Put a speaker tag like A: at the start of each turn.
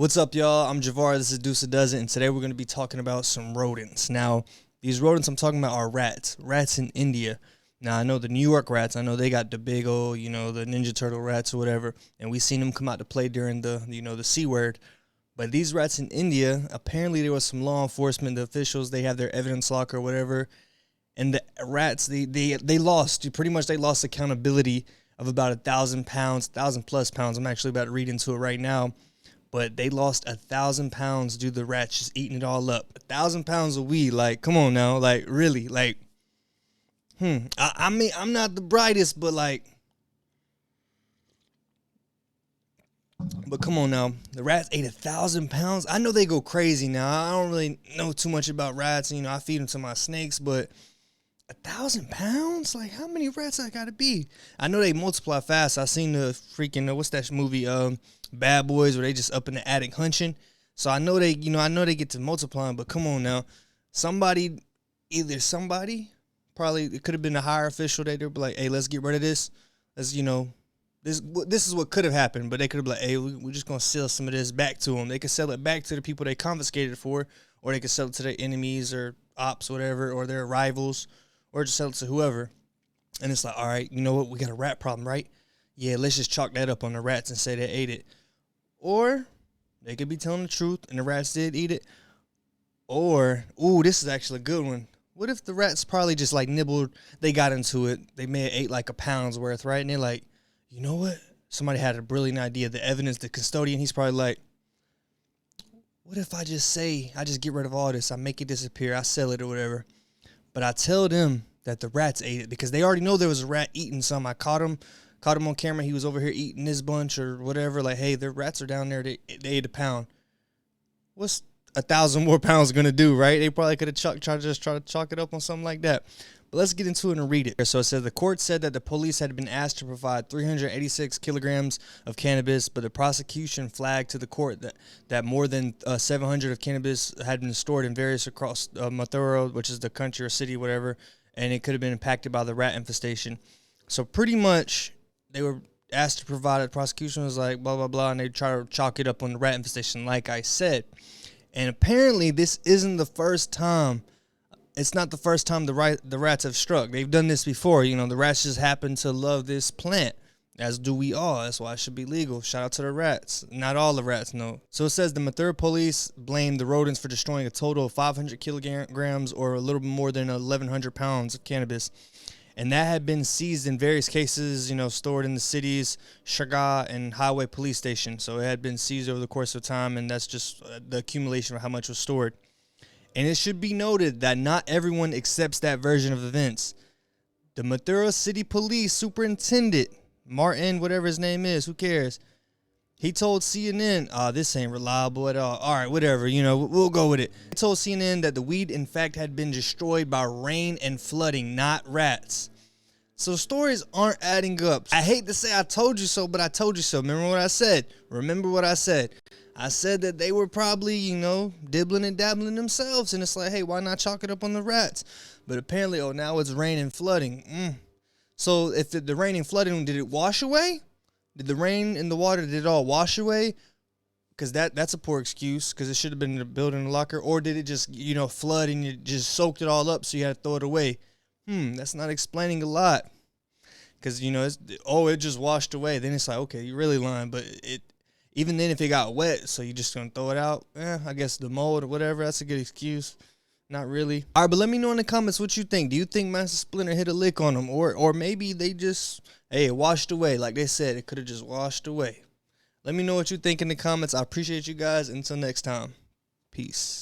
A: What's up, y'all? I'm Javar. This is Deuce Does It, and today we're going to be talking about some rodents. Now, these rodents I'm talking about are rats. Rats in India. Now, I know the New York rats. I know they got the big old, the Ninja Turtle rats or whatever, and we seen them come out to play during the, the C word. But these rats in India, apparently there was some law enforcement, the officials, they have their evidence locker or whatever, and the rats, they lost. Pretty much they lost accountability of about 1,000 pounds, 1,000 plus pounds. I'm actually about to read into it right now. But they lost 1,000 pounds due to the rats just eating it all up. 1,000 pounds of weed, like, come on now, like, really, like, I mean, I'm not the brightest, but come on now, the rats ate 1,000 pounds. I know they go crazy now. I don't really know too much about rats. I feed them to my snakes, but 1,000 pounds? Like, how many rats I gotta be? I know they multiply fast. I seen the freaking what's that movie? Bad Boys, where they just up in the attic hunching. So I know they, I know they get to multiplying. But come on now, somebody, probably it could have been a higher official. They'd be like, hey, let's get rid of this. Let's, this is what could have happened. But they could have been like, hey, we're just gonna sell some of this back to them. They could sell it back to the people they confiscated it for, or they could sell it to their enemies or ops, whatever, or their rivals. Or just sell it to whoever. And it's like, all right, you know what? We got a rat problem, right? Yeah, let's just chalk that up on the rats and say they ate it. Or they could be telling the truth and the rats did eat it. Or, ooh, this is actually a good one. What if the rats probably just like nibbled, they got into it, they may have ate like a pound's worth, right? And they're like, you know what? Somebody had a brilliant idea. The evidence, the custodian, he's probably like, what if I just get rid of all this, I make it disappear, I sell it or whatever. But I tell them that the rats ate it because they already know there was a rat eating some. I caught him on camera. He was over here eating this bunch or whatever. Like, hey, the rats are down there. They ate a pound. What's 1,000 more pounds going to do, right? They probably could have tried to chalk it up on something like that. But let's get into it and read it. So it says the court said that the police had been asked to provide 386 kilograms of cannabis, but the prosecution flagged to the court that more than 700 of cannabis had been stored in various across Mathura, which is the country or city, whatever, and it could have been impacted by the rat infestation. So pretty much they were asked to provide it. The prosecution was like, blah, blah, blah, and they try to chalk it up on the rat infestation, like I said. And apparently this isn't the first time. It's not the first time the rats have struck. They've done this before. The rats just happen to love this plant, as do we all. That's why it should be legal. Shout out to the rats. Not all the rats, no. So it says the Mathura police blamed the rodents for destroying a total of 500 kilograms or a little bit more than 1,100 pounds of cannabis. And that had been seized in various cases, stored in the city's Shaga and Highway Police Station. So it had been seized over the course of time, and that's just the accumulation of how much was stored. And it should be noted that not everyone accepts that version of events. The Mathura City Police Superintendent, Martin, whatever his name is, who cares? He told CNN, this ain't reliable at all. All right, whatever, we'll go with it. He told CNN that the weed, in fact, had been destroyed by rain and flooding, not rats. So stories aren't adding up. I hate to say I told you so, but I told you so. Remember what I said? I said that they were probably, dibbling and dabbling themselves. And it's like, hey, why not chalk it up on the rats? But apparently, now it's rain and flooding. So if the rain and flooding, did it wash away? Did the rain and the water, did it all wash away? Because that's a poor excuse, because it should have been in the building locker. Or did it just, flood and you just soaked it all up so you had to throw it away? That's not explaining a lot. Because, it just washed away. Then it's like, okay, you're really lying. But even then, if it got wet, so you're just going to throw it out, I guess the mold or whatever, that's a good excuse. Not really. All right, but let me know in the comments what you think. Do you think Master Splinter hit a lick on them? Or maybe they just, hey, it washed away. Like they said, it could have just washed away. Let me know what you think in the comments. I appreciate you guys. Until next time. Peace.